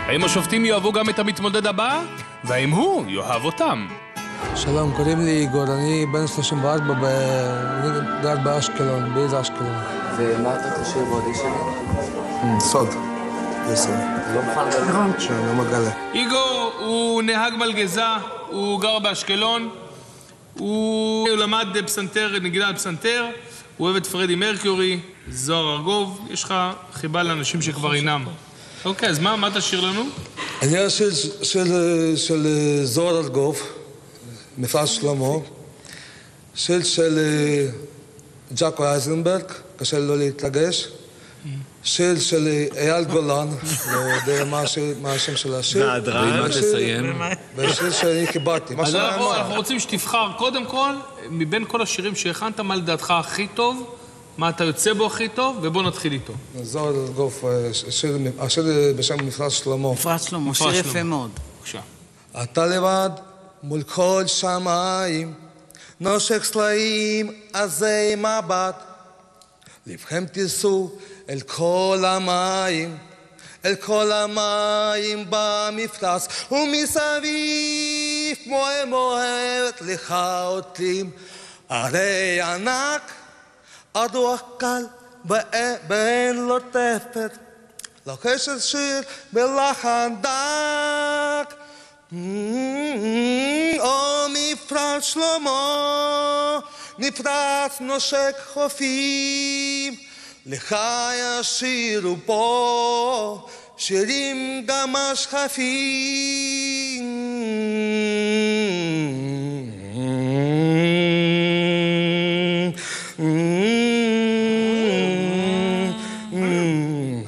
האם השופטים יאהבו גם את המתמודד הבא? והאם הוא יאהב אותם? שלום, קוראים לי איגור, אני בן 34, גר באשקלון, בעיר אשקלון. ומה אתה תשאיר באודישן? סוד. זה סוד. לא מוכן לדבר? שאני לא מגלה. איגור הוא נהג מלגזה, הוא גר באשקלון, הוא למד פסנתר, נגינה על פסנתר, הוא אוהב את פרדי מרקיורי, זוהר ארגוב, יש לך חיבה לאנשים שכבר אינם. אוקיי, אז מה תשאיר לנו? אני השיר של זוהר ארגוב, מפרש שלמה, שיר של ג'קו אייזנברג, קשה לא להתרגש, שיר של אייל גולן, לא יודע מה השם של השיר. ואם תסיים? בשיר שאני קיבלתי. אז אנחנו רוצים שתבחר קודם כל, מבין כל השירים שהכנת, מה לדעתך הכי טוב, מה אתה יוצא בו הכי טוב, ובוא נתחיל איתו. זוהר ארגוב, השיר בשם מפרש שלמה. מפרש שלמה, שיר יפה מאוד. בבקשה. אתה לבד מול כל שמיים, נושק סלעים עזי מבט, לבכם תיסעו אל כל המים, אל כל המים במפרש, ומסביב מוארת לך עוטים הרי ענק, הדוח קל ואין לו תפת, לוחש את שיר בלחן דק. או מפרש שלמה, מפרש נושק חופים, לך ישירו פה שירים גם השכפים.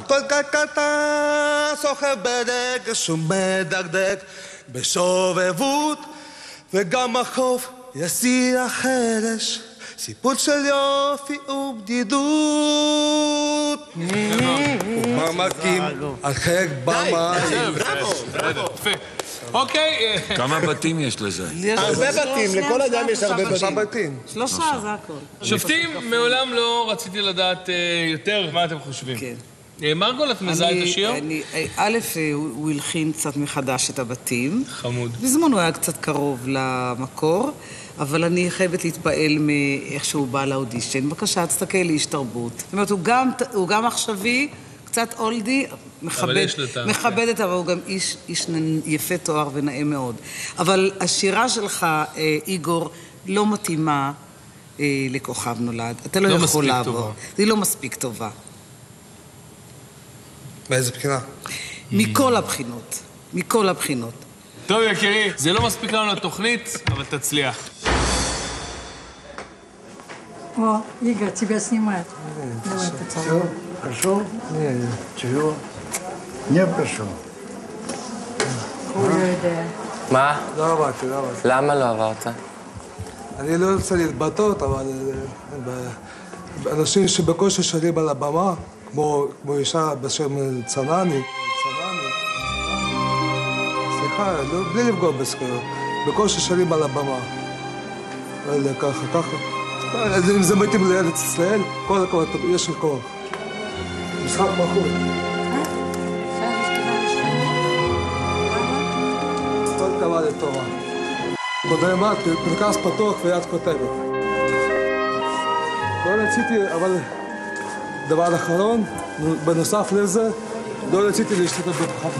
כל קטקטה סוחב ברגש ומדקדק בסובבות, וגם החוף יסיר החרש, סיפור של יופי ובדידות. וממקים על חלק במים. יפה. אוקיי. כמה בתים יש לזה? הרבה בתים, לכל אדם יש הרבה בתים. 3, זה הכל. שופטים, מעולם לא רציתי לדעת יותר מה אתם חושבים. כן. מרגול, את מזהה את השיר? א', הוא הלחין קצת מחדש את הבתים. חמוד. בזמן הוא היה קצת קרוב למקור, אבל אני חייבת להתפעל מאיך שהוא בא לאודישן. בבקשה, תסתכל לי איש תרבות. זאת אומרת, הוא גם עכשווי, קצת אולדי, מכבדת, אבל הוא גם איש יפה תואר ונאה מאוד. אבל השירה שלך, איגור, לא מתאימה לכוכב נולד. אתה לא יכול לעבור. היא לא מספיק טובה. באיזה בחינה? מכל הבחינות. מכל הבחינות. טוב, יקירי, זה לא מספיק לנו לתוכנית, אבל תצליח. О, Игорь, тебя снимают. Давай поцелуй. Прошел? Чего? Не прошел. מה? לא עברתי, לא עברתי. למה לא עברת? אני לא רוצה להתבטאות, אבל אנשים שבקושי שרים על הבמה, כמו אישה בשם צנני. סליחה, בלי לפגוע בזכויות. בקושי שרים על הבמה. ככה. אם זה מתאים לארץ ישראל, כל הכבוד, יש לי כוח. משחק בחור. כל כבוד לטובה. תודה רבה, פנקס פתוח ויד כותבת. לא רציתי, אבל דבר אחרון, בנוסף לזה, לא רציתי להשתתף בכוכב.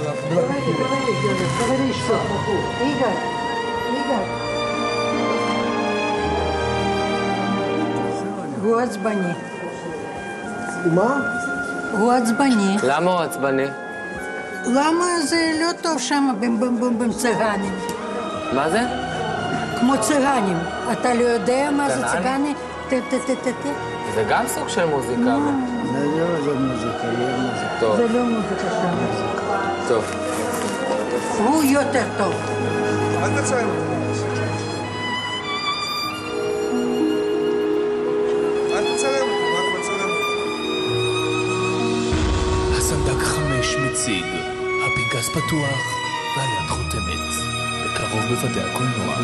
Говори, что? Игорь. הוא עצבני. מה? הוא עצבני. למה הוא עצבני? למה זה לא טוב שם בצגנים? מה זה? כמו צגנים. אתה לא יודע מה זה צגני? זה גם סוג של מוזיקה. זה מוזיקה, לא מוזיקה. טוב. זה לא מוזיקה שם. טוב. הוא יותר טוב. אל תציין. הסנדק 5 מציג, הפנקס פתוח והיד חותמת. בקרוב בבתי הקולנוע.